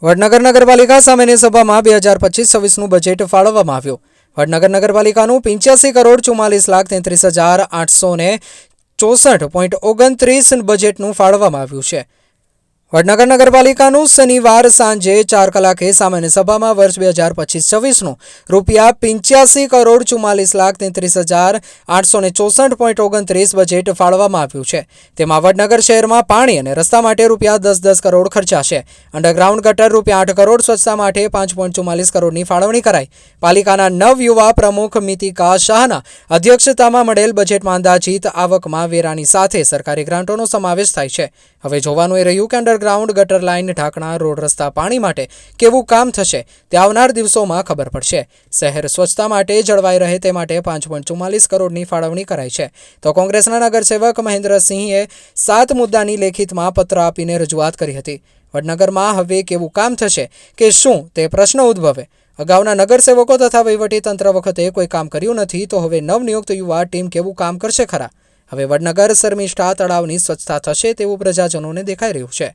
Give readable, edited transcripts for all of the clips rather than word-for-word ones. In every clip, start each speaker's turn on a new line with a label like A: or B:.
A: વડનગર નગરપાલિકા સામાન્ય સભામાં 2025-26નું બજેટ ફાળવવામાં આવ્યું। વડનગર નગરપાલિકાનું 85,44,864.29 બજેટનું ફાળવવામાં આવ્યું છે। વડનગર નગરપાલિકાનું શનિવાર સાંજે 4 કલાકે સામાન્ય સભામાં વર્ષ 2025-26નું ₹85,44,33,864.29 બજેટ ફાળવવામાં આવ્યું છે। તેમાં વડનગર શહેરમાં પાણી અને રસ્તા માટે ₹10-10 કરોડ ખર્ચાશે। અંડરગ્રાઉન્ડ ગટર ₹8 કરોડ, સ્વચ્છતા માટે 5.44 કરોડની ફાળવણી કરાઈ। પાલિકાના નવયુવા પ્રમુખ મિતિકા શાહના અધ્યક્ષતામાં મળેલ બજેટમાં અંદાજિત આવકમાં વેરાની સાથે સરકારી ગ્રાન્ટોનો સમાવેશ થાય છે। હવે જોવાનું એ રહ્યું કે અંડરગ્રાઉન્ડ ગટર લાઇન, ઢાંકણા, રોડ, રસ્તા, પાણી માટે કેવું કામ થશે તે આવનાર દિવસોમાં ખબર પડશે। શહેર સ્વચ્છતા માટે જળવાઈ રહે તે માટે 5.44 કરોડની ફાળવણી કરાઈ છે। તો કોંગ્રેસના નગરસેવક મહેન્દ્રસિંહે 7 મુદ્દાની લેખિતમાં પત્ર આપીને રજૂઆત કરી હતી। વડનગરમાં હવે કેવું કામ થશે કે શું તે પ્રશ્ન ઉદ્ભવે। અગાઉના નગરસેવકો તથા વહીવટીતંત્ર વખતે કોઈ કામ કર્યું નથી તો હવે નવનિયુક્ત યુવા ટીમ કેવું કામ કરશે ખરા। હવે વડનગર શર્મિષ્ઠા તળાવની સ્વચ્છતા થશે તેવું પ્રજાજનોને દેખાઈ રહ્યું છે।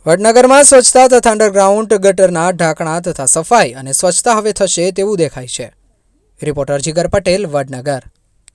A: વડનગરમાં સ્વચ્છતા તથા અંડરગ્રાઉન્ડ ગટરના ઢાંકણા તથા સફાઈ અને સ્વચ્છતા હવે થશે તેવું દેખાય છે। રિપોર્ટર જીગર પટેલ, વડનગર।